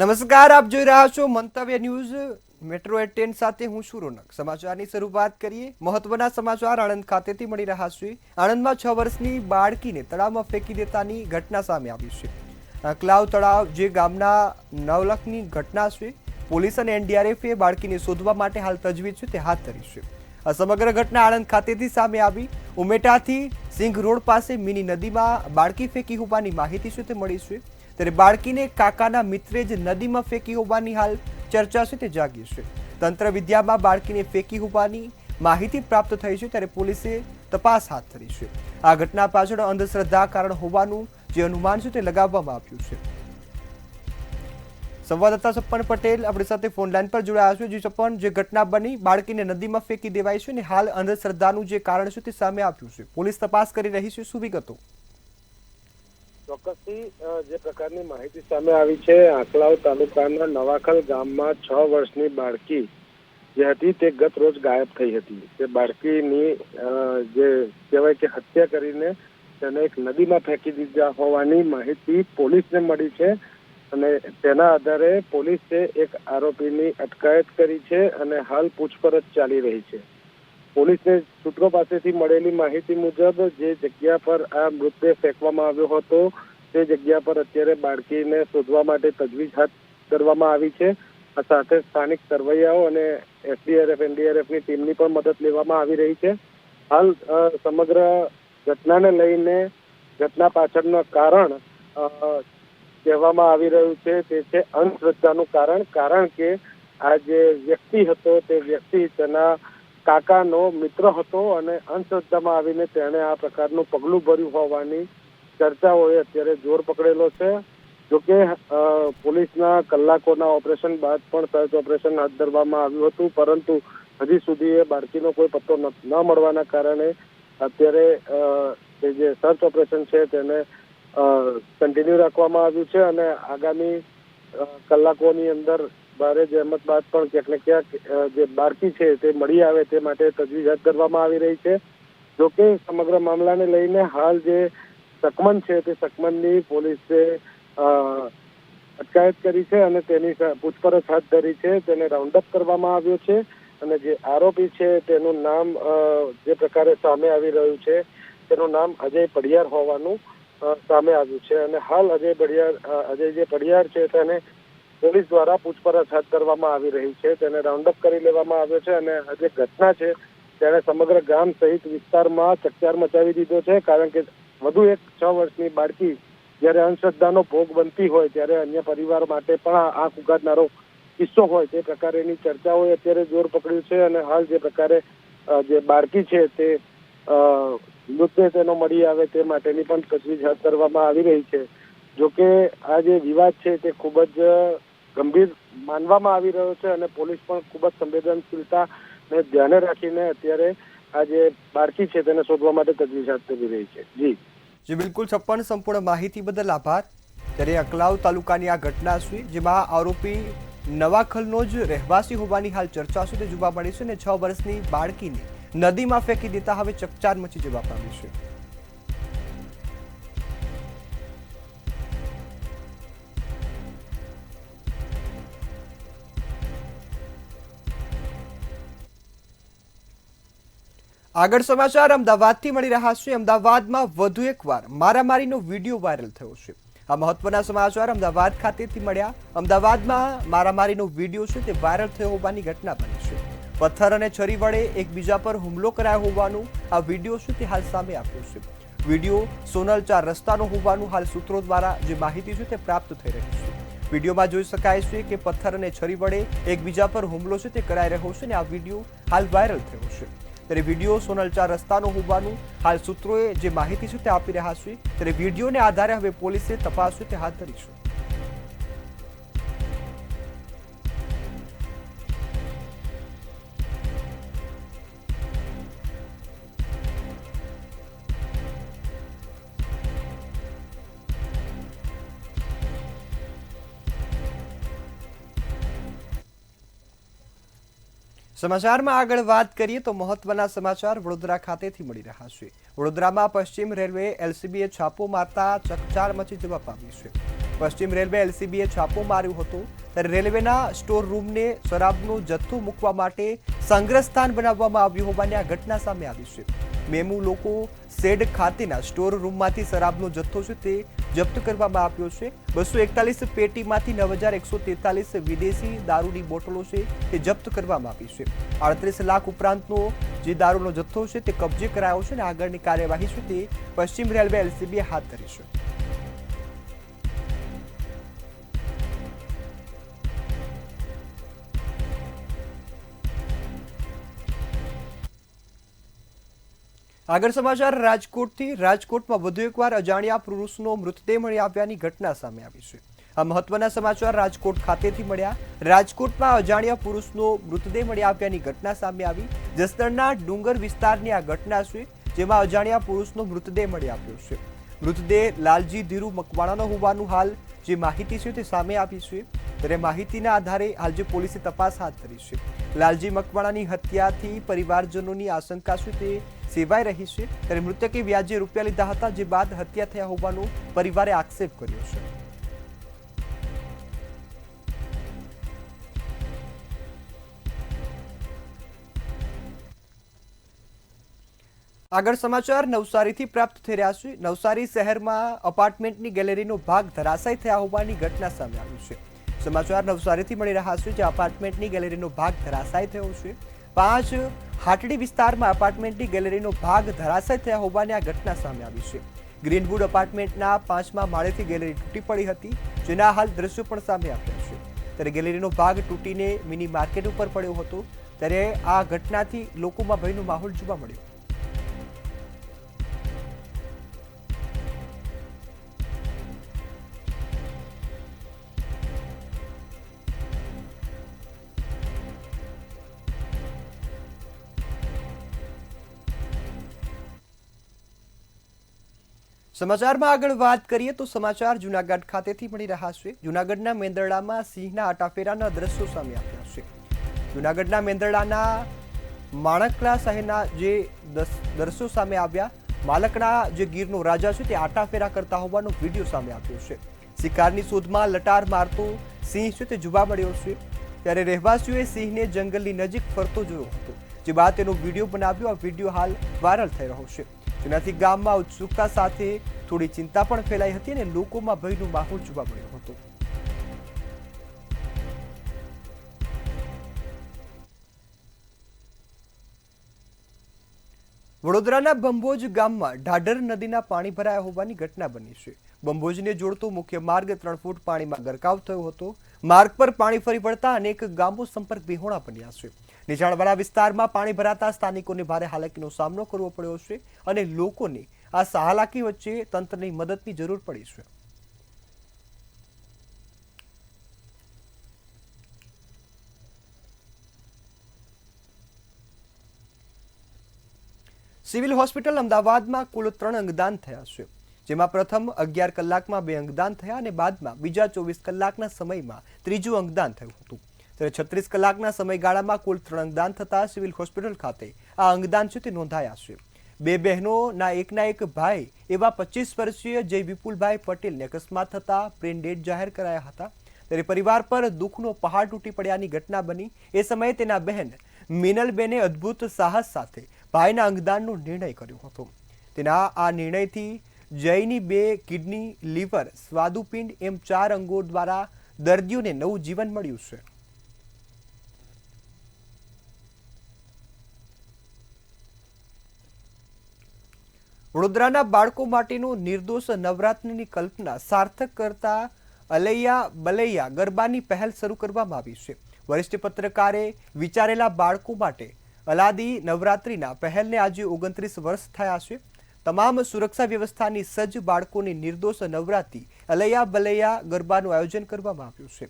નમસ્કાર, આપ જોઈ રહ્યા છો મંતવ્ય ન્યૂઝ મેટ્રો 10 સાથે હું છું રોનક। સમાચારની શરૂઆત કરીએ। મહત્વના સમાચાર આણંદ ખાતેથી મળી રહ્યા છે। આણંદમાં 6 વર્ષની બાળકીને તળાવમાં ફેંકી દેતાની ઘટના સામે આવી છે। ક્લાવ તળાવ જે ગામના નવલખની ઘટના છે। પોલીસ અને એનડીઆરએફે બાળકીને શોધવા માટે હાલ તજવીજ છે તે હાથ ધરી છે। આ સમગ્ર ઘટના આણંદ ખાતેથી સામે આવી। ઉમેટાથી સિંઘ રોડ પાસે મિની નદીમાં બાળકી ફેંકી હોવાની માહિતી છે તે મળી છે। ત્યારે બાળકીને કાકાના મિત્રે જ નદીમાં ફેંકી હોવાની હાલ ચર્ચા છે તે જાગી છે। તંત્ર વિદ્યામાં બાળકીને ફેંકી હોવાની માહિતી પ્રાપ્ત થઈ છે, ત્યારે પોલીસે તપાસ હાથ ધરી છે। આ ઘટના પાછળ અંધશ્રદ્ધા કારણ હોવાનું જે અનુમાન છે તે લગાવવામાં આવ્યું છે। સંવાદદાતા સપન પટેલ આપણી સાથે ફોન લાઈન પર જોડાયા છે। જે સપન, જે ઘટના બની, બાળકીને નદીમાં ફેંકી દેવાઈ છે અને હાલ અંધશ્રદ્ધાનું જે કારણ છે તે સામે આવ્યું છે, પોલીસ તપાસ કરી રહી છે, શું વિગતો? ચોક્કસથી જે પ્રકારની માહિતી સામે આવી છે, આંકલાવ તાલુકાના નવાખલ ગામમાં 6 વર્ષની બાળકી જે હતી તે ગત રોજ ગાયબ થઈ હતી। તે બાળકીની જે કહેવાય કે હત્યા કરીને તેને એક નદીમાં ફેંકી દીધા હોવાની માહિતી પોલીસને મળી છે અને તેના આધારે પોલીસે એક આરોપીની અટકાયત કરી છે અને હાલ પૂછપરછ ચાલી રહી છે। પોલીસને સૂત્રો પાસેથી મળેલી માહિતી મુજબ જે જગ્યા પર આ મૃતદેહ ફેંકવામાં આવ્યો હતો તે જગ્યા પર અત્યારે બાળકીને શોધવા માટે તજવીજ હાથ ધરવામાં આવી છે। આ સાથે સ્થાનિક તરવૈયાઓ અને એસડીઆરએફ એનડીઆરએફની ટીમની પણ મદદ લેવામાં આવી રહી છે। હાલ સમગ્ર ઘટનાને લઈને ઘટના પાછળનું કારણ કહેવામાં આવી રહ્યું છે તે છે અંધશ્રદ્ધાનું કારણ કે આ જે વ્યક્તિ હતો તે વ્યક્તિ તેના કાકાનો મિત્ર હતો અને અંધશ્રદ્ધામાં આવીને તેણે આ પ્રકારનું પગલું ભર્યું હોવાની ચર્ચાઓએ અત્યારે જોર પકડેલો છે। જોકે પોલીસના કલાકોના ઓપરેશન બાદ પણ સર્ચ ઓપરેશન હાથ ધરવામાં આવ્યું હતું, પરંતુ હજી સુધી એ બાળકીનો કોઈ પત્તો ન મળવાના કારણે અત્યારે જે સર્ચ ઓપરેશન છે તેને કન્ટિન્યુ રાખવામાં આવ્યું છે અને આગામી કલાકોની અંદર ભારે જહેમત બાદ પણ ક્યાંક ને ક્યાંક જે બાળકી છે તે મળી આવે તે માટે તજવીજ હાથ ધરવામાં આવી રહી છે। જોકે સમગ્ર મામલાને લઈને હાલ જે સકમન છે તે સકમનની પોલીસે અટકાયત કરી છે અને તેની પૂછપરછ હાથ ધરી છે। તેને રાઉન્ડ અપ કરવામાં આવ્યો છે અને જે આરોપી છે તેનું નામ જે પ્રકારે સામે આવી રહ્યું છે તેનું નામ અજય પડિયાર હોવાનું સામે આવ્યું છે અને હાલ અજય જે પડિયાર છે તેને પોલીસ દ્વારા પૂછપરછ હાથ ધરવામાં આવી રહી છે। તેને રાઉન્ડ અપ કરી લેવામાં આવ્યો છે અને આ જે ઘટના છે તેને સમગ્ર ગામ સહિત વિસ્તારમાં ચકચાર મચાવી દીધો છે, કારણ કે વધુ એક 6 વર્ષની બાળકી જ્યારે અંધશ્રદ્ધાનો ભોગ બનતી હોય ત્યારે અન્ય પરિવાર માટે પણ આંખ ઉગાડનારો કિસ્સો હોય તે પ્રકારેની ચર્ચાઓએ અત્યારે જોર પકડ્યું છે અને હાલ જે પ્રકારે જે બાળકી છે તે મૃતદેહ તેનો મળી આવે તે માટેની પણ તજવીજ હાથ ધરવામાં આવી રહી છે। જોકે આ જે વિવાદ છે તે ખૂબ જ ગંભીર માનવામાં આવી રહ્યો છે અને પોલીસ પણ ખૂબ જ સંવેદનશીલતાને ધ્યાને રાખીને અત્યારે આ જે બાળકી છે તેને શોધવા માટે તજવીજ હાથ ધરી રહી છે। જી બિલકુલ છપ્પન, સંપૂર્ણ માહિતી બદલ આભાર। ત્યારે અકલાવ તાલુકાની આ ઘટના છે જેમાં આરોપી નવાખલનો જ રહેવાસી હોવાની હાલ ચર્ચા છે તે જોવા મળી છે અને 6 વર્ષની બાળકીને નદીમાં ફેંકી દેતા હવે ચકચાર મચી જવા પામી છે। આગળ સમાચાર અમદાવાદથી મળી રહ્યા છે। અમદાવાદમાં વધુ એકવાર મારામારીનો વિડીયો વાયરલ થયો છે। આ મહત્વના સમાચાર અમદાવાદ ખાતેથી મળ્યા। અમદાવાદમાં મારામારીનો વિડીયો છે તે વાયરલ થયો હોવાની ઘટના બની છે। પથ્થર અને છરી વડે એકબીજા પર હુમલો કરાયો હોવાનું આ વિડીયો છે તે હાલ સામે આવ્યો છે। વિડીયો સોનલ 4 રસ્તાનો હોવાનું હાલ સૂત્રો દ્વારા જે માહિતી છે તે પ્રાપ્ત થઈ રહી છે। વિડીયોમાં જોઈ શકાય છે કે પથ્થર અને છરી વડે એકબીજા પર હુમલો છે તે કરાઈ રહ્યો છે અને આ વિડીયો હાલ વાયરલ થયો છે। ત્યારે વિડીયો સોનલ 4 રસ્તાનો હોવાનું હાલ સૂત્રોએ જે માહિતી છે તે આપી રહ્યા છે। ત્યારે વિડીયોને આધારે હવે પોલીસે તપાસ છે તે હાથ ધરી છે। સમાચારમાં આગળ વાત કરીએ તો મહત્વના સમાચાર વડોદરા ખાતેથી મળી રહ્યા છે। વડોદરામાં પશ્ચિમ રેલવે એલસીબીએ છાપો મારતા ચકચાર મચી જવા પામી છે। પશ્ચિમ રેલવે એલસીબીએ છાપો માર્યો હતો ત્યારે રેલવેના સ્ટોર રૂમને શરાબનો જથ્થો મૂકવા માટે સંગ્રહ સ્થાન બનાવવામાં આવ્યું હોવાની આ ઘટના સામે આવી છે. મેમુ લોકો શેડ ખાતેના સ્ટોર રૂમમાંથી શરાબનો જથ્થો છે તે જપ્ત કરવામાં આવ્યો છે. 241 પેટીમાંથી 9143 વિદેશી દારૂની બોટલો છે તે જપ્ત કરવામાં આવી છે. 38 લાખ ઉપરાંતનો જે દારૂનો જથ્થો છે તે કબજે કરાયો છે અને આગળની કાર્યવાહી છે તે પશ્ચિમ રેલવે એલસીબીએ હાથ ધરી છે. આગળ સમાચાર રાજકોટથી. રાજકોટમાં વધુ એકવાર અજાણ્યા પુરુષનો મૃતદેહ મળી આવ્યાની ઘટના સામે આવી છે. આ મહત્વના સમાચાર રાજકોટ ખાતેથી મળ્યા. રાજકોટમાં અજાણ્યા પુરુષનો મૃતદેહ મળી આવ્યાની ઘટના સામે આવી. જસદણના ડુંગર વિસ્તારની આ ઘટના છે જેમાં અજાણ્યા પુરુષનો મૃતદેહ મળી આવ્યો છે. મૃતદેહ લાલજી ધીરુ મકવાણાનો હોવાનું હાલ જે માહિતી છે તે સામે આવી છે. ત્યારે માહિતીના આધારે હાલ જે પોલીસે તપાસ હાથ ધરી છે. લાલજી મકવાણાની હત્યાથી પરિવારજનોની આશંકા છે તે સેવાઈ રહી છે. ત્યારે મૃતકે વ્યાજે રૂપિયા લીધા હતા જે બાદ હત્યા થયા હોવાનો પરિવારે આક્ષેપ કર્યો છે. આગળ સમાચાર નવસારીથી પ્રાપ્ત થઈ રહ્યા છે. નવસારી શહેરમાં અપાર્ટમેન્ટની ગેલેરીનો ભાગ ધરાશાયી થયા હોવાની ઘટના સામે આવી છે. સમાચાર નવસારીથી મળી રહ્યા છે જે અપાર્ટમેન્ટની ગેલેરીનો ભાગ ધરાશાયી થયો છે. 5 હાટડી વિસ્તારમાં અપાર્ટમેન્ટની ગેલેરીનો ભાગ ધરાશાયી થયા હોવાની આ ઘટના સામે આવી છે. ગ્રીનવુડ અપાર્ટમેન્ટના 5મા માળેથી ગેલેરી તૂટી પડી હતી જેના હાલ દ્રશ્યો પણ સામે આવ્યા છે. ત્યારે ગેલેરીનો ભાગ તૂટીને મિની માર્કેટ ઉપર પડ્યો હતો. ત્યારે આ ઘટનાથી લોકોમાં ભયનો માહોલ જોવા મળ્યો. સમાચારમાં આગળ વાત કરીએ તો સમાચાર જૂનાગઢ ખાતેથી મળી રહ્યા છે. જૂનાગઢના મેંદરડામાં સિંહના આટાફેરાના દ્રશ્યો સામે આવ્યા છે. જૂનાગઢના મેંદરડાના માણકલા શહેરના જે દ્રશ્યો સામે આવ્યા. માલકડા જે ગીરનો રાજા છે તે આટાફેરા કરતા હોવાનો વિડીયો સામે આવ્યો છે. શિકારની શોધમાં લટાર મારતો સિંહ છે તે જોવા મળ્યો છે. ત્યારે રહેવાસીઓએ સિંહને જંગલની નજીક ફરતો જોયો હતો જે બાદ તેનો વિડીયો બનાવ્યો. આ વિડીયો હાલ વાયરલ થઈ રહ્યો છે જેનાથી ગામમાં ઉત્સુકતા સાથે થોડી ચિંતા પણ ફેલાઈ હતી અને લોકોમાં ભયનો માહોલ જોવા મળ્યો હતો. વડોદરાના બંભોજ ગામમાં ઢાઢર નદીના પાણી ભરાયા હોવાની ઘટના બની છે. બંભોજને જોડતો મુખ્ય માર્ગ 3 ફૂટ પાણીમાં ગરકાવ થયો હતો. માર્ગ પર પાણી ફરી વળતા અનેક ગામો સંપર્ક વિહોણા બન્યા છે. નીચાણવાળા વિસ્તારમાં પાણી ભરાતા સ્થાનિકોને ભારે હાલાકીનો સામનો કરવો પડ્યો છે અને લોકોને આ હાલાકી વચ્ચે તંત્રની મદદની જરૂર પડી છે. સિવિલ હોસ્પિટલ અમદાવાદમાં કુલ 3 અંગદાન થયા છે જેમાં પ્રથમ 11 કલાકમાં 2 અંગદાન થયા અને બાદમાં બીજા 24 કલાકના સમયમાં ત્રીજું અંગદાન થયું હતું. ત્યારે 36 કલાકના સમયગાળામાં કુલ 3 અંગદાન થતા સિવિલ હોસ્પિટલ ખાતે આ અંગદાન છે તે નોંધાયા છે. 2 બહેનોના એકના એક ભાઈ એવા 25 વર્ષીય જય વિપુલભાઈ પટેલને અકસ્માત થતા બ્રેન ડેડ જાહેર કરાયા હતા. ત્યારે પરિવાર પર દુઃખનો પહાડ તૂટી પડ્યાની ઘટના બની. એ સમયે તેના બહેન મિનલબેને અદ્ભુત સાહસ સાથે ભાઈના અંગદાનનો નિર્ણય કર્યો હતો. તેના આ નિર્ણયથી જયની 2 કિડની, લીવર, સ્વાદુપિંડ એમ 4 અંગો દ્વારા દર્દીઓને નવું જીવન મળ્યું છે. વડોદરાના બાળકો માટેનો નિર્દોષ નવરાત્રિની કલ્પના સાર્થક કરતા અલૈયા બલૈયા ગરબાની પહેલ શરૂ કરવામાં આવી છે. વરિષ્ઠ પત્રકારે વિચારેલા બાળકો માટે અલાદી નવરાત્રિના પહેલને આજે 29 વર્ષ થયા છે. તમામ સુરક્ષા વ્યવસ્થાની સજ્જ બાળકોની નિર્દોષ નવરાત્રિ અલૈયા બલૈયા ગરબાનું આયોજન કરવામાં આવ્યું છે.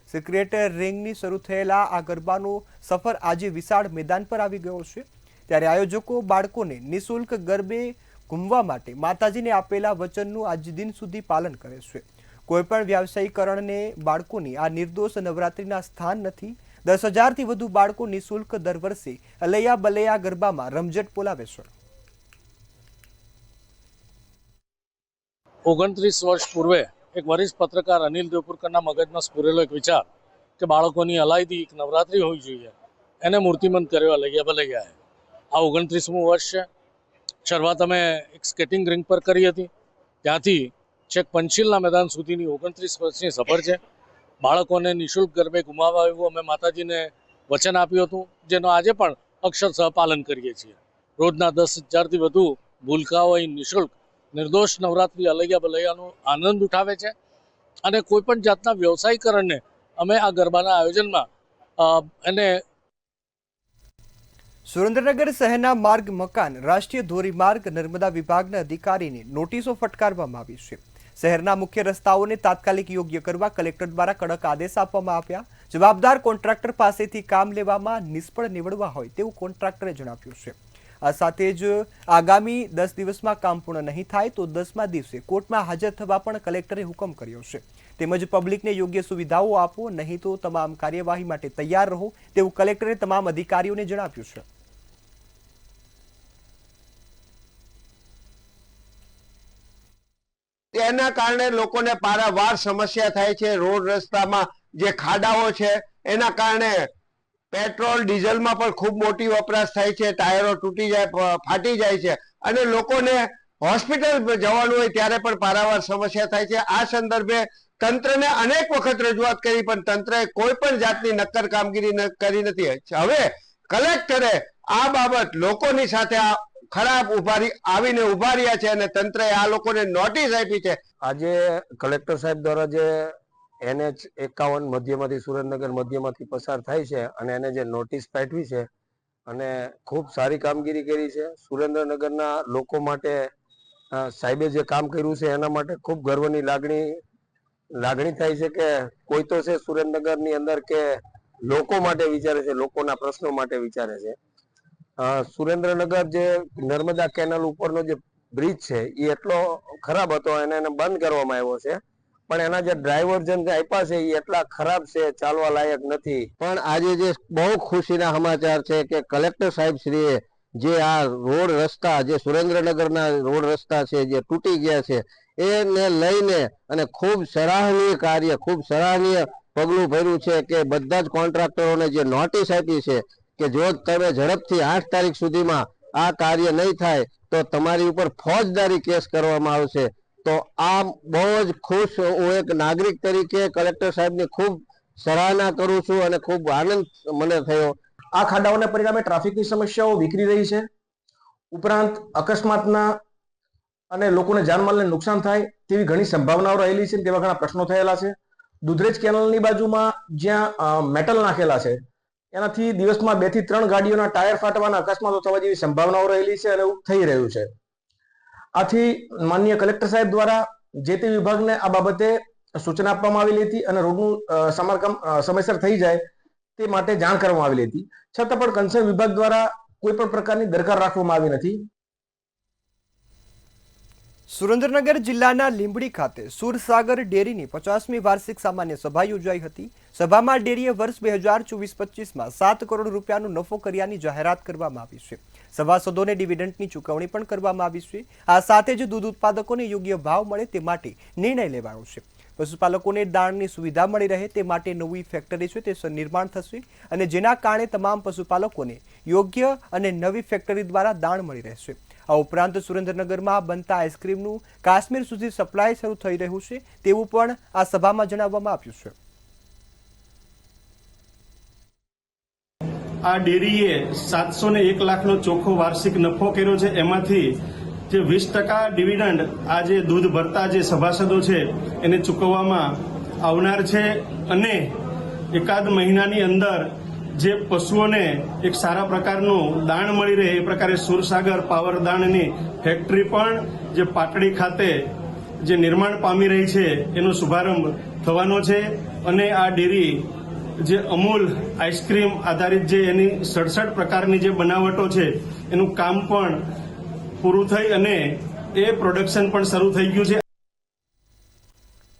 સિક્રેટ રિંગની શરૂ થયેલા આ ગરબાનો સફર આજે વિશાળ મેદાન પર આવી ગયો છે. ત્યારે આયોજકો બાળકોને નિઃશુલ્ક ગરબે ઘૂમવા માટે માતાજીને આપેલા વચનનું આજ દિન સુધી પાલન કરે છે. કોઈપણ વ્યાવસાયીકરણને બાળકોની આ નિર્દોષ નવરાત્રિના સ્થાન નથી. 10,000થી વધુ બાળકો નિઃશુલ્ક દર વર્ષે અલૈયા બલૈયા ગરબામાં રમઝટ બોલાવે છે. 29 વર્ષ પૂર્વે એક વરિષ્ઠ પત્રકાર અનિલ દેવપુરકરના મગજમાં સ્ફુરેલો એક વિચાર કે બાળકોની અલાયદી એક નવરાત્રિ હોવી જોઈએ, એને મૂર્તિમંત કર્યો અલૈયા ભલૈયાએ. આ 29મું વર્ષ છે. શરૂઆત અમે એક સ્કેટિંગ રિંક પર કરી હતી, ત્યાંથી છેક પંચીલના મેદાન સુધીની 29 વર્ષની સફર છે. બાળકોને નિઃશુલ્ક ગરબે ગુમાવવા એવું અમે માતાજીને વચન આપ્યું હતું, જેનો આજે પણ અક્ષરશઃ પાલન કરીએ છીએ. રોજના 10,000થી વધુ ભૂલકાઓ અહીં નિઃશુલ્ક નિર્દોષ નવરાત્રિ અલૈયા ભલૈયાનો આનંદ ઉઠાવે છે અને કોઈ પણ જાતના વ્યવસાયીકરણને અમે આ ગરબાના આયોજનમાં એને. સુરેન્દ્રનગર શહેરના માર્ગ મકાન રાષ્ટ્રીય ધોરીમાર્ગ નર્મદા વિભાગના અધિકારીને નોટિસો ફટકારવામાં આવી છે. શહેરના મુખ્ય રસ્તાઓને તાત્કાલિક યોગ્ય કરવા કલેક્ટર દ્વારા કડક આદેશ આપવામાં આવ્યા. જવાબદાર કોન્ટ્રાક્ટર પાસેથી કામ લેવામાં નિષ્ફળ નીવડવા હોય તેવું કોન્ટ્રાક્ટરે જણાવ્યું છે. આ સાથે જ આગામી 10 દિવસમાં કામ પૂર્ણ નહીં થાય તો 10મા દિવસે કોર્ટમાં હાજર થવા પણ કલેક્ટરે હુકમ કર્યો છે. તેમજ પબ્લિકને યોગ્ય સુવિધાઓ આપો, નહીં તો તમામ કાર્યવાહી માટે તૈયાર રહો તેવું કલેક્ટરે તમામ અધિકારીઓને જણાવ્યું છે. તેના કારણે લોકોને પારાવાર સમસ્યા થાય છે. રોડ રસ્તામાં જે ખાડાઓ છે એના કારણે પેટ્રોલ ડીઝલમાં પણ ખૂબ મોટી વપરાશ થાય છે. ટાયરો તૂટી જાય, ફાટી જાય છે અને લોકોને હોસ્પિટલ જવાનું હોય ત્યારે પણ પારાવાર સમસ્યા થાય છે. આ સંદર્ભે તંત્રને અનેક વખત રજૂઆત કરી પણ તંત્રએ કોઈ પણ જાતની નક્કર કામગીરી કરી નથી. હવે કલેક્ટરે આ બાબત લોકોની સાથે ખરાબ આવીને ઉભા રહ્યા છે અને તંત્રએ આ લોકોને નોટિસ આપી છે. આજે કલેક્ટર સાહેબ દ્વારા જે NH51 મધ્યમાંથી સુરેન્દ્રનગર મધ્યમાંથી પસાર થાય છે અને એને જે નોટિસ પાઠવી છે અને ખૂબ સારી કામગીરી કરી છે. સુરેન્દ્રનગરના લોકો માટે સાહેબે જે કામ કર્યું છે એના માટે ખૂબ ગર્વની લાગણી થાય છે કે કોઈ તો છે સુરેન્દ્રનગરની અંદર કે લોકો માટે વિચારે છે, લોકોના પ્રશ્નો માટે વિચારે છે. સુરેન્દ્રનગર જે નર્મદા કેનાલ ઉપરનો જે બ્રિજ છે એ એટલો ખરાબ હતો અને એને બંધ કરવામાં આવ્યો છે, પણ એના જે ડ્રાઇવર્જન આપ્યા છે એ એટલા ખરાબ છે, ચાલવા લાયક નથી. પણ આજે જે બહુ ખુશીના સમાચાર છે કે કલેક્ટર સાહેબ શ્રીએ જે આ રોડ રસ્તા જે સુરેન્દ્રનગરના રોડ રસ્તા છે જે તૂટી ગયા છે એને લઈને અને ખૂબ સરાહનીય કાર્ય, ખૂબ સરાહનીય પગલું ભર્યું છે કે બધા જ કોન્ટ્રાક્ટરોને જે નોટિસ આપી છે કે જો તમે ઝડપથી 8 તારીખ સુધીમાં આ કાર્ય નહીં થાય તો તમારી ઉપર ફોજદારી કેસ કરવામાં આવશે. તો આ બહુ જ ખુશ હું એક નાગરિક તરીકે કલેક્ટર સાહેબની ખૂબ સરાહના કરું છું અને ખૂબ આનંદ મને થયો. આ ખાડાઓને પરિણામે ટ્રાફિકની સમસ્યાઓ વિખરી રહી છે. ઉપરાંત અકસ્માતના અને લોકોને જાનમાલને નુકસાન થાય તેવી ઘણી સંભાવનાઓ રહેલી છે, તેવા ઘણા પ્રશ્નો થયેલા છે. દુધરેજ કેનાલની બાજુમાં જ્યાં મેટલ નાખેલા છે એનાથી દિવસમાં 2 થી 3 ગાડીઓના ટાયર ફાટવાના અકસ્માતો થવા જેવી સંભાવનાઓ રહેલી છે અને એવું થઈ રહ્યું છે. આથી માનનીય કલેક્ટર સાહેબ દ્વારા જે તે વિભાગને આ બાબતે સૂચના આપવામાં આવેલી હતી અને રોડનું સમારકામ સમયસર થઈ જાય તે માટે જાણ કરવામાં આવેલી હતી. છતાં પણ કન્સર્ન વિભાગ દ્વારા કોઈ પણ પ્રકારની દરકાર રાખવામાં આવી નથી. સુરેન્દ્રનગર જિલ્લાના લીંબડી ખાતે સુરસાગર ડેરીની 50મી વાર્ષિક સામાન્ય સભા યોજાઈ હતી. સભામાં ડેરીએ વર્ષ 2024-25માં 7 કરોડ રૂપિયાનો નફો કર્યાની જાહેરાત કરવામાં આવી છે. સભાસદોને ડિવિડન્ડની ચૂકવણી પણ કરવામાં આવી છે. આ સાથે જ દૂધ ઉત્પાદકોને યોગ્ય ભાવ મળે તે માટે નિર્ણય લેવાયો છે. પશુપાલકોને દાણની સુવિધા મળી રહે તે માટે નવી ફેક્ટરી છે તે નિર્માણ થશે અને જેના કારણે તમામ પશુપાલકોને યોગ્ય અને નવી ફેક્ટરી દ્વારા દાણ મળી રહેશે. આ ઉપરાંત સુરેન્દ્રનગરમાં બનતા આઈસ્ક્રીમનું કાશ્મીર સુધી સપ્લાય શરૂ થઈ રહ્યું છે તેવું પણ આ સભામાં જણાવવામાં આવ્યું છે. આ ડેરીએ 701 લાખનો ચોખ્ખો વાર્ષિક નફો કર્યો છે. એમાંથી જે 20% ડિવિડન્ડ આ જે દૂધ ભરતા જે સભાસદો છે એને ચૂકવવામાં આવનાર છે અને એકાદ મહિનાની અંદર જે પશુઓને એક સારા પ્રકારનું દાણ મળી રહે એ પ્રકારે સુરસાગર પાવર દાણની ફેક્ટરી પણ જે પાટડી ખાતે જે નિર્માણ પામી રહી છે એનો શુભારંભ થવાનો છે અને આ ડેરી જે અમૂલ આઈસ્ક્રીમ આધારિત જે એની 67 પ્રકારની જે બનાવટો છે એનું કામ પણ પૂરું થઈ અને એ પ્રોડક્શન પણ શરૂ થઈ ગયું છે.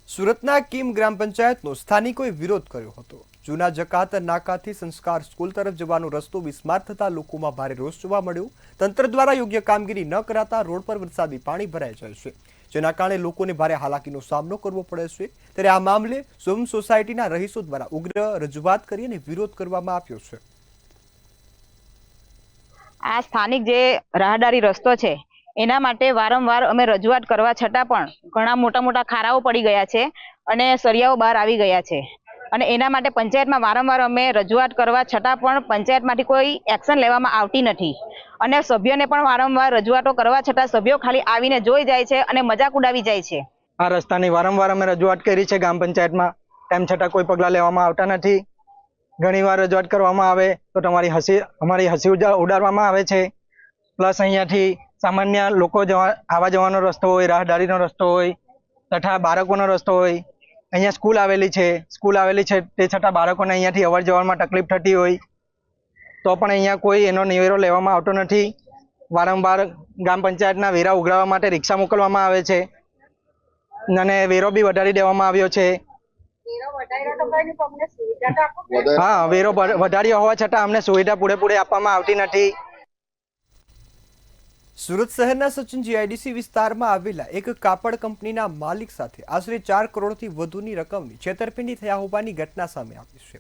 સુરતના કીમ ગ્રામ પંચાયતનો સ્થાનિકોએ વિરોધ કર્યો હતો. જૂના જકાત નાકાથી સંસ્કાર સ્કૂલ તરફ જવાનો રસ્તો બિસ્માર થતા લોકોમાં ભારે રોષ જોવા મળ્યો. તંત્ર દ્વારા યોગ્ય કામગીરી ન કરાતા રોડ પર વરસાદી પાણી ભરાઈ જાય છે, જેના કારણે લોકોને ભારે હાલાકીનો સામનો કરવો પડે છે। ત્યારે આ મામલે સોમ સોસાયટીના રહીશો દ્વારા ઉગ્ર રજૂઆત કરી અને વિરોધ કરવામાં આવ્યો છે। આ સ્થાનિક જે રાહદારી રસ્તો છે એના માટે વારંવાર અમે રજૂઆત કરવા છતાં પણ ઘણા મોટા મોટા ખારાઓ પડી ગયા છે અને સળિયાઓ બહાર આવી ગયા છે અને એના માટે પંચાયતમાં વારંવાર અમે રજૂઆત કરવા છતાં પણ પંચાયતમાંથી કોઈ એક્શન લેવામાં આવતી નથી અને સભ્યોને પણ વારંવાર રજૂઆતો કરવા છતાં સભ્યો ખાલી આવીને જોઈ જાય છે અને મજાક ઉડાવી જાય છે। આ રસ્તાની વારંવાર અમે રજૂઆત કરી છે ગામ પંચાયતમાં, તેમ છતાં કોઈ પગલાં લેવામાં આવતા નથી। ઘણીવાર રજૂઆત કરવામાં આવે તો અમારી હસી ઉડાડવામાં આવે છે। પ્લસ અહીંયાથી સામાન્ય લોકો આવવા જવાનો રસ્તો હોય, રાહદારીનો રસ્તો હોય તથા બાળકોનો રસ્તો હોય, અહીંયા સ્કૂલ આવેલી છે તે છતાં બાળકોને અહીંયાથી અવર જવરમાં તકલીફ થતી હોય તો પણ અહીંયા કોઈ એનો નિવેડો લેવામાં આવતો નથી। વારંવાર ગામ પંચાયતના વેરા ઉઘરાવવા માટે રિક્ષા મોકલવામાં આવે છે અને વેરો બી વધારી દેવામાં આવ્યો છે। હા, વેરો વધાર્યો હોવા છતાં અમને સુવિધા પૂરેપૂરી આપવામાં આવતી નથી। સુરત શહેરના સચિન જીઆઈડીસી વિસ્તારમાં આવેલા એક કાપડ કંપનીના માલિક સાથે આશરે 4 કરોડથી વધુની રકમની છેતરપિંડી થયા હોવાની ઘટના સામે આવી છે,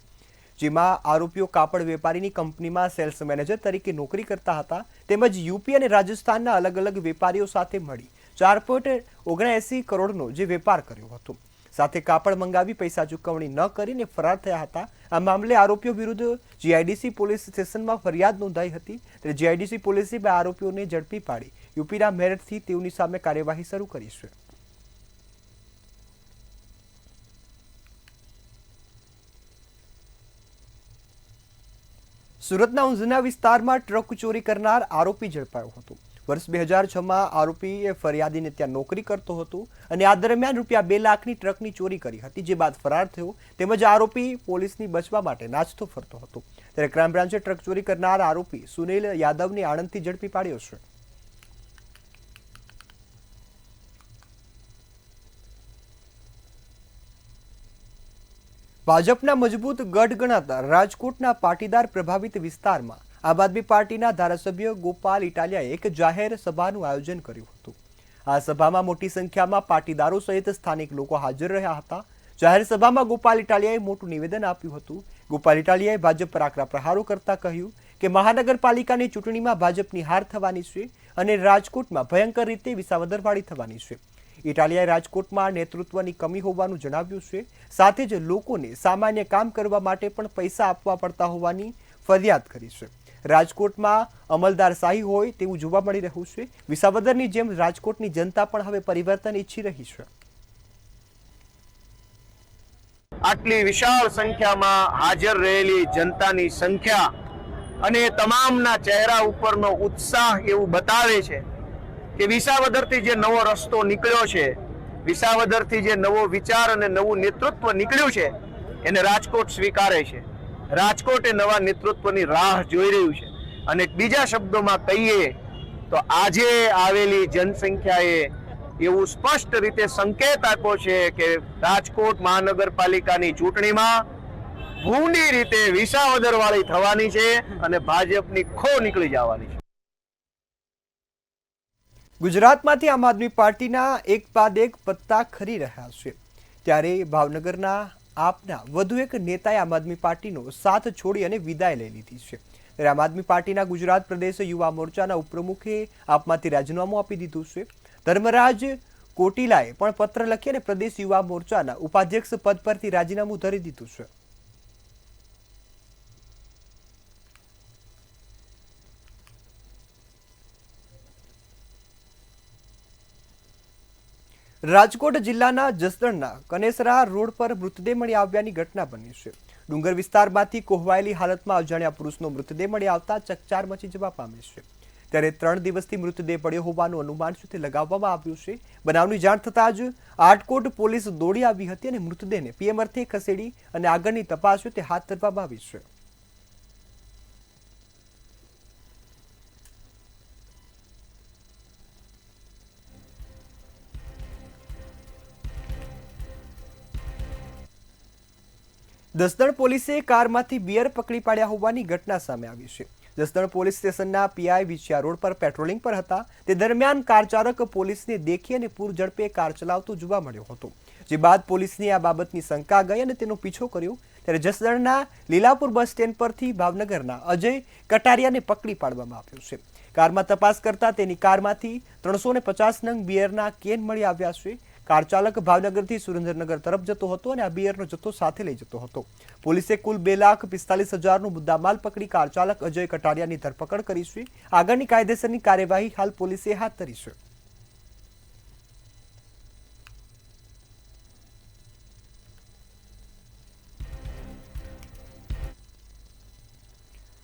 જેમાં આરોપીઓ કાપડ વેપારીની કંપનીમાં સેલ્સ મેનેજર તરીકે નોકરી કરતા હતા તેમજ યુપી અને રાજસ્થાનના અલગ અલગ વેપારીઓ સાથે મળી 4.79 કરોડનો જે વેપાર કર્યો હતો, સાથે કાપડ મંગાવી પૈસા ચૂકવણી ન કરીને ફરાર થયા હતા। આ મામલે આરોપીઓ વિરુદ્ધ જીઆઈડીસી પોલીસ સ્ટેશનમાં ફરિયાદ નોંધાઈ હતી। ત્યારે જીઆઈડીસી પોલીસે 2 આરોપીઓને ઝડપી પાડી યુપીના મેરઠથી તેઓની સામે કાર્યવાહી શરૂ કરી છે। સુરતના ઊંઝના વિસ્તારમાં ટ્રક ચોરી કરનાર આરોપી ઝડપાયો હતો। વર્ષ 2006માં આરોપીએ ફરિયાદીને ત્યાં નોકરી કરતો હતો અને આ દરમિયાન રૂપિયા 2 લાખની ટ્રકની ચોરી કરી હતી, જે બાદ ફરાર થયો તેમજ આરોપી પોલીસની બચવા માટે નાચતો ફરતો હતો। ત્યારે ક્રાઇમ બ્રાન્ચે ટ્રક ચોરી કરનાર આરોપી સુનિલ યાદવને આણંદથી ઝડપી પાડ્યો છે। ભાજપના મજબૂત ગઢ ગણાતા રાજકોટના પાટીદાર પ્રભાવિત વિસ્તારમાં આમ આદમી પાર્ટીના ધારાસભ્ય ગોપાલ ઇટાલિયાએ એક જાહેર સભાનું આયોજન કર્યું હતું। આ સભામાં મોટી સંખ્યામાં પાટીદારો સહિત સ્થાનિક લોકો હાજર રહ્યા હતા। જાહેર સભામાં ગોપાલ ઇટાલિયાએ મોટું નિવેદન આપ્યું હતું। ગોપાલ ઇટાલિયાએ ભાજપ પર આકરા પ્રહારો કરતા કહ્યું કે મહાનગરપાલિકાની ચૂંટણીમાં ભાજપની હાર થવાની છે અને રાજકોટમાં ભયંકર રીતે વિસાવદરવાળી થવાની છે। ઇટાલિયાએ રાજકોટમાં નેતૃત્વની કમી હોવાનું જણાવ્યું છે, સાથે જ લોકોને સામાન્ય કામ કરવા માટે પણ પૈસા આપવા પડતા હોવાની ફરિયાદ કરી છે। રાજકોટમાં અમલદારશાહી હોય તેવું જોવા મળી રહ્યું છે। વિસાવદરની જેમ રાજકોટની જનતા પણ હવે પરિવર્તન ઈચ્છી રહી છે। આટલી વિશાળ સંખ્યામાં હાજર રહેલી જનતાની સંખ્યા અને તમામના ચહેરા ઉપરનો ઉત્સાહ એવું બતાવે છે કે વિસાવદરથી જે નવો રસ્તો નીકળ્યો છે, વિસાવદરથી જે નવો વિચાર અને નવું નેતૃત્વ નીકળ્યું છે એને રાજકોટ સ્વીકારે છે। રાજકોટ એ નવા નેતૃત્વની રાહ જોઈ રહ્યું છે અને બીજા શબ્દોમાં કહીએ તો આજે આવેલી જનસંખ્યાએ એવું સ્પષ્ટ રીતે સંકેત આપ્યો છે કે રાજકોટ મહાનગરપાલિકાની ચૂંટણીમાં ભૂંડી રીતે વિસાવદરવાળી થવાની છે અને ભાજપની ખો નીકળી જવાની છે। ગુજરાતમાંથી આમ આદમી પાર્ટીના એક બાદ એક પત્તા ખરી રહ્યા છે, ત્યારે ભાવનગરના આપના વધુ એક નેતાએ આમ આદમી પાર્ટીનો સાથ છોડી અને વિદાય લઈ લીધી છે। ત્યારે આમ આદમી પાર્ટીના ગુજરાત પ્રદેશ યુવા મોરચાના ઉપપ્રમુખે આપમાંથી રાજીનામું આપી દીધું છે। ધર્મરાજ કોટિલાએ પણ પત્ર લખી અને પ્રદેશ યુવા મોરચાના ઉપાધ્યક્ષ પદ પરથી રાજીનામું ધરી દીધું છે। રાજકોટ જિલ્લાના જસદણના કનેસરા રોડ પર મૃતદેહ મળી આવ્યાની ઘટના બની છે। ડુંગર વિસ્તારમાંથી કોહવાયેલી હાલતમાં અજાણ્યા પુરુષનો મૃતદેહ મળી આવતા ચકચાર મચી જવા પામી છે। ત્યારે 3 દિવસથી મૃતદેહ પડ્યો હોવાનું અનુમાન છે તે લગાવવામાં આવ્યું છે। બનાવની જાણ થતાં જ આટકોટ પોલીસ દોડી આવી હતી અને મૃતદેહને પીએમ અર્થે ખસેડી અને આગળની તપાસ છે તે હાથ ધરવામાં આવી છે। જસદણ પોલીસે કારમાંથી બિયર પકડી પાડ્યા હોવાની ઘટના સામે આવી છે। જસદણ પોલીસ સ્ટેશનના પીઆઈ વિછિયા રોડ પર પેટ્રોલિંગ પર હતા તે દરમિયાન કાર ચાલક પોલીસને દેખી અને પૂર ઝડપે કાર ચલાવતો જોવા મળ્યો હતો, જે બાદ પોલીસની આ બાબતની શંકા ગઈ અને તેનો પીછો કર્યો ત્યારે જસદણના લીલાપુર બસ સ્ટેન્ડ પરથી ભાવનગરના અજય કટારિયાને પકડી પાડવામાં આવ્યો છે। કારમાં તપાસ કરતા તેની કારમાંથી 350 નંગ બિયરના કેન મળી આવ્યા છે। કાર ચાલક ભાવનગરથી સુરેન્દ્રનગર તરફ જતો હતો અને આ બિયરનો જથ્થો સાથે લઈ જતો હતો। પોલીસે કુલ 2,45,000નો મુદ્દામાલ પકડી કાર ચાલક અજય કટારિયાની ધરપકડ કરી છે। આગળની કાયદેસરની કાર્યવાહી હાલ પોલીસે હાથ ધરી છે।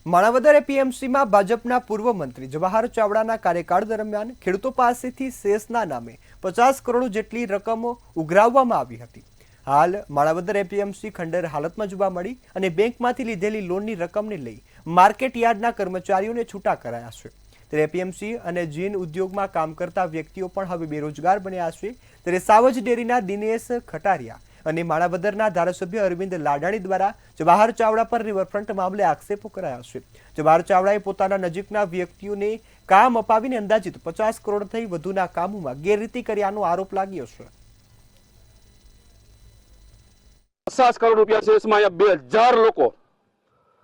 માણાવદર એપીએમસીમાં ભાજપના પૂર્વ મંત્રી જવાહર ચાવડાના કાર્યકાળ દરમિયાન ખેડૂતો પાસેથી સેસના નામે 50 કરોડ જેટલી રકમ ઉઘરાવવામાં આવી હતી। હાલ માણાવદર એપીએમસી ખંડેર હાલતમાં જોવા મળી અને બેંકમાંથી લીધેલી લોનની રકમને લઈ માર્કેટ યાર્ડના કર્મચારીઓને છૂટા કરાયા છે। ત્યારે એપીએમસી અને જીન ઉદ્યોગમાં કામ કરતા વ્યક્તિઓ પણ હવે બેરોજગાર બન્યા છે। ત્યારે સાવજ ડેરીના દિનેશ ખટારિયા અને માણાવદરના ધારાસભ્ય અરવિંદ લાડાણી દ્વારા જવાહર ચાવડા પર રિવરફ્રન્ટ મામલે આક્ષેપો કરાયા છે। જવાહર ચાવડાએ પોતાના નજીકના વ્યક્તિઓને કામ અપાવીને અંદાજિત 50 કરોડથી વધુના કામોમાં ગેરરીતિ કર્યાનો આરોપ લાગ્યો છે। 50 કરોડ રૂપિયા શેષમાં 2000 લોકો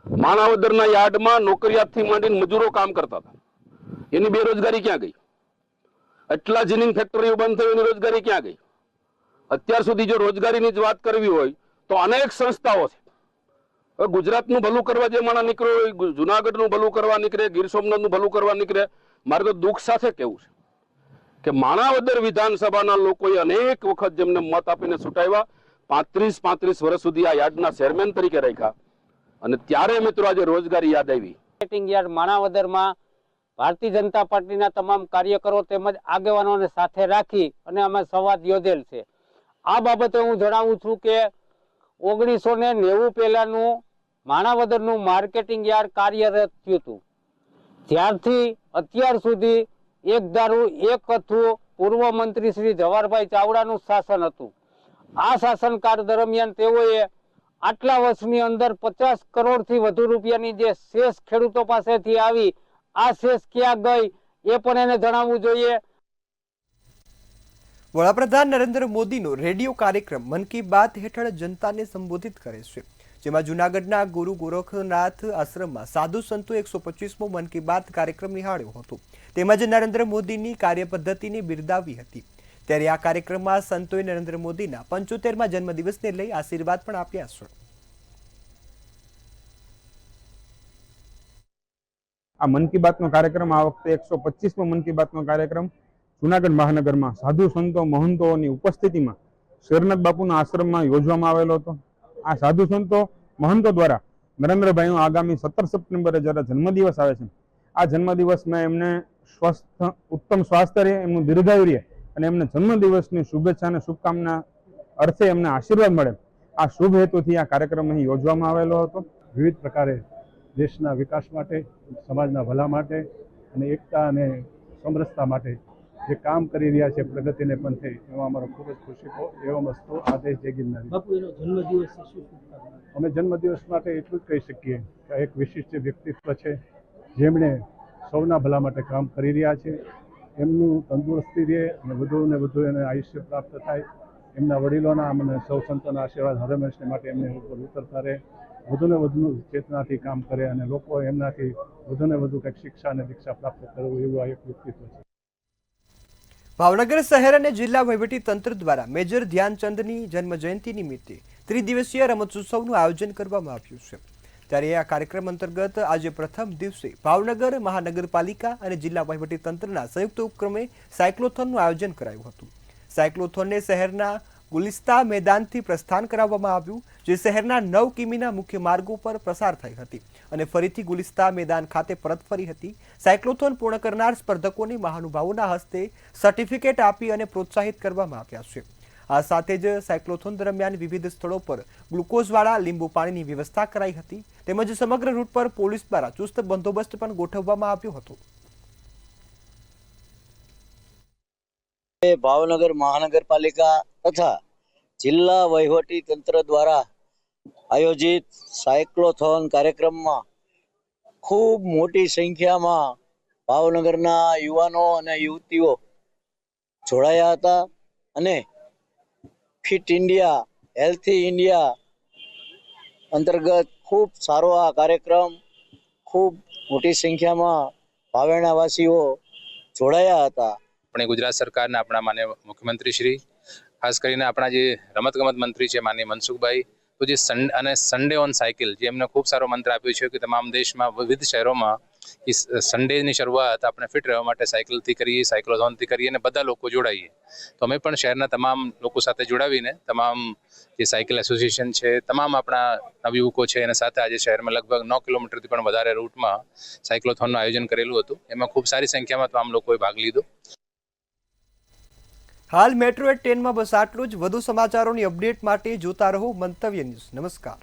માણાવદરના યાર્ડમાં નોકરિયાતથી માંડીને મજૂરો કામ કરતા હતા, એની બેરોજગારી ક્યાં ગઈ? એટલા જીનિંગ ફેક્ટરીઓ બંધ થઈ, એની રોજગારી ક્યાં ગઈ? અત્યાર સુધી જો રોજગારીની જ વાત કરવી હોય તો અનેક સંસ્થાઓ છે। ગુજરાતનું ભલું કરવા જે માણસ નીકળ્યો હોય, જુનાગઢનું ભલું કરવા નીકળે, ગીર સોમનાથનું ભલું કરવા નીકળે। મારે તો દુઃખ સાથે કહેવું છે કે માણાવદર વિધાનસભાના લોકોએ અનેક વખત જેમને મત આપીને છૂટાવ્યા, 35 વર્ષ સુધી આ યાર્ડના ચેરમેન તરીકે રાખ્યા, અને ત્યારે મિત્રો આજે રોજગારી યાદ આવી। માર્કેટિંગ યાર્ડ માણાવદરમાં ભારતીય જનતા પાર્ટીના તમામ કાર્યકરો તેમજ આગેવાનોને સાથે રાખી અને અમે સંવાદ યોજેલ છે। આ બાબતે હું જણાવું છું કે 1990 પહેલાનું માણાવદરનું માર્કેટિંગ યાર્ડ કાર્યરત થયું હતું, ત્યારથી અત્યાર સુધી એક ધારું એક કથું પૂર્વ મંત્રી શ્રી જવાહરભાઈ ચાવડાનું શાસન હતું। આ શાસનકાળ દરમિયાન તેઓએ આટલા વર્ષની અંદર 50 કરોડથી વધુ રૂપિયાની જે શેષ ખેડૂતો પાસેથી આવી, આ શેષ ક્યાં ગઈ એ પણ એને જણાવવું જોઈએ। વડાપ્રધાન નરેન્દ્ર મોદીનો રેડિયો કાર્યક્રમ મન કી બાત હેઠળ જનતાને સંબોધિત કરે છે, જેમાં જૂનાગઢના ગુરુ ગોરખનાથ આશ્રમમાં સાધુ સંતો 125મો મન કી બાત કાર્યક્રમ નિહાળ્યો હતો, તેમજ નરેન્દ્ર મોદીની કાર્યપદ્ધતિને બિરદાવી હતી। ત્યારે આ કાર્યક્રમમાં સંતોએ નરેન્દ્ર મોદીના 75મા જન્મદિવસને લઈ આશીર્વાદ પણ આપ્યા છે। આ મન કી બાતનો કાર્યક્રમ આ વખતે 125મો મન કી બાતનો કાર્યક્રમ જૂનાગઢ મહાનગરમાં સાધુ સંતો મહંતોની ઉપસ્થિતિમાં શેરનાથ બાપુના આશ્રમમાં યોજવામાં આવેલો હતો। આ સાધુ સંતો મહંતો દ્વારા નરેન્દ્રભાઈનો આગામી 17 સપ્ટેમ્બરે જ્યારે જન્મદિવસ આવે છે, આ જન્મદિવસમાં એમને સ્વસ્થ ઉત્તમ સ્વાસ્થ્ય રહે, એમનું દીર્ઘાયુ રહે અને એમને જન્મદિવસની શુભેચ્છા અને શુભકામના અર્થે એમને આશીર્વાદ મળે, આ શુભ હેતુથી આ કાર્યક્રમ અહીં યોજવામાં આવેલો હતો। વિવિધ પ્રકારે દેશના વિકાસ માટે, સમાજના ભલા માટે અને એકતા અને સમરસતા માટે જે કામ કરી રહ્યા છે, પ્રગતિને પણ થઈ, એમાં અમારો ખૂબ જ ખુશી થયો। એવો મસ્તો આદેશ જય ગિરનારી। અમે જન્મદિવસ માટે એટલું જ કહી શકીએ કે એક વિશિષ્ટ વ્યક્તિત્વ છે, જેમણે સૌના ભલા માટે કામ કરી રહ્યા છે। એમનું તંદુરસ્તી રહે અને વધુ ને વધુ એને આયુષ્ય પ્રાપ્ત થાય, એમના વડીલોના અને સૌ સંતોના આશીર્વાદ હરમેશને માટે એમને ઉપર ઉતરતા રહે, વધુ ને વધુ ચેતનાથી કામ કરે અને લોકો એમનાથી વધુ ને વધુ કંઈક શિક્ષા અને દીક્ષા પ્રાપ્ત કરવું, એવું આ એક વ્યક્તિત્વ છે। ભાવનગર શહેર અને જિલ્લા વહીવટી તંત્ર દ્વારા મેજર ધ્યાનચંદની જન્મજયંતિ નિમિત્તે ત્રિદિવસીય રમતોત્સવનું આયોજન કરવામાં આવ્યું છે। ત્યારે આ કાર્યક્રમ અંતર્ગત આજે પ્રથમ દિવસે ભાવનગર મહાનગરપાલિકા અને જિલ્લા વહીવટી તંત્રના સંયુક્ત ઉપક્રમે સાયક્લોથોનનું આયોજન કરાયું હતું। સાયક્લોથોનને શહેરના ગુલિસ્તા મેદાનથી પ્રસ્થાન કરાવવામાં આવ્યું, જે શહેરના 9 કિમીના મુખ્ય માર્ગો પર પ્રસાર થઈ હતી અને ફરીથી ગુલિસ્તા મેદાન ખાતે પરત ફરી હતી। સાયક્લોથોન પૂર્ણ કરનાર સ્પર્ધકોને મહાનુભાવોના હસ્તે સર્ટિફિકેટ આપી અને પ્રોત્સાહિત કરવામાં આવ્યા છે। આ સાથે જ સાયક્લોથોન દરમિયાન વિવિધ સ્થળો પર ગ્લુકોઝવાળા લીંબુ પાણીની વ્યવસ્થા કરાઈ હતી, તેમજ સમગ્ર રૂટ પર પોલીસ દ્વારા ચુસ્ત બંદોબસ્ત પણ ગોઠવવામાં આવ્યો હતો। ભાવનગર મહાનગરપાલિકા તથા જિલ્લા વહીવટી તંત્ર દ્વારા આયોજિત સાયક્લોથોન કાર્યક્રમમાં ખૂબ મોટી સંખ્યામાં ભાવનગરના યુવાનો અને યુવતીઓ જોડાયા હતા અને ફિટ ઇન્ડિયા હેલ્થી ઇન્ડિયા અંતર્ગત ખૂબ સારો આ કાર્યક્રમ ખૂબ મોટી સંખ્યામાં ભાવેણાવાસીઓ જોડાયા હતા. આપણે ગુજરાત સરકારના આપણા માનનીય મુખ્યમંત્રી શ્રી, ખાસ કરીને આપણા જે રમતગમત મંત્રી છે માનનીય મનસુખભાઈ, તો જે સન્ડે ઓન સાયકલ જે એમને ખૂબ સારો મંત્ર આપ્યો છે કે તમામ દેશમાં વિવિધ શહેરોમાં સન્ડેની શરૂઆત આપણે ફિટ રહેવા માટે સાયકલથી કરીએ, સાયક્લોથોનથી કરીએ અને બધા લોકો જોડાઈએ. તો અમે પણ શહેરના તમામ લોકો સાથે જોડાવીને તમામ જે સાયકલ એસોસિએશન છે, તમામ આપણા નવયુવકો છે એના સાથે આજે શહેરમાં લગભગ 9 કિલોમીટરથી પણ વધારે રૂટમાં સાયક્લોથોનનું આયોજન કરેલું હતું. એમાં ખૂબ સારી સંખ્યામાં તમામ લોકોએ ભાગ લીધો. હાલ મેટ્રો 10માં બસ આટલું જ. વધુ સમાચારોની અપડેટ માટે જોતા રહો મંતવ્ય ન્યૂઝ. નમસ્કાર.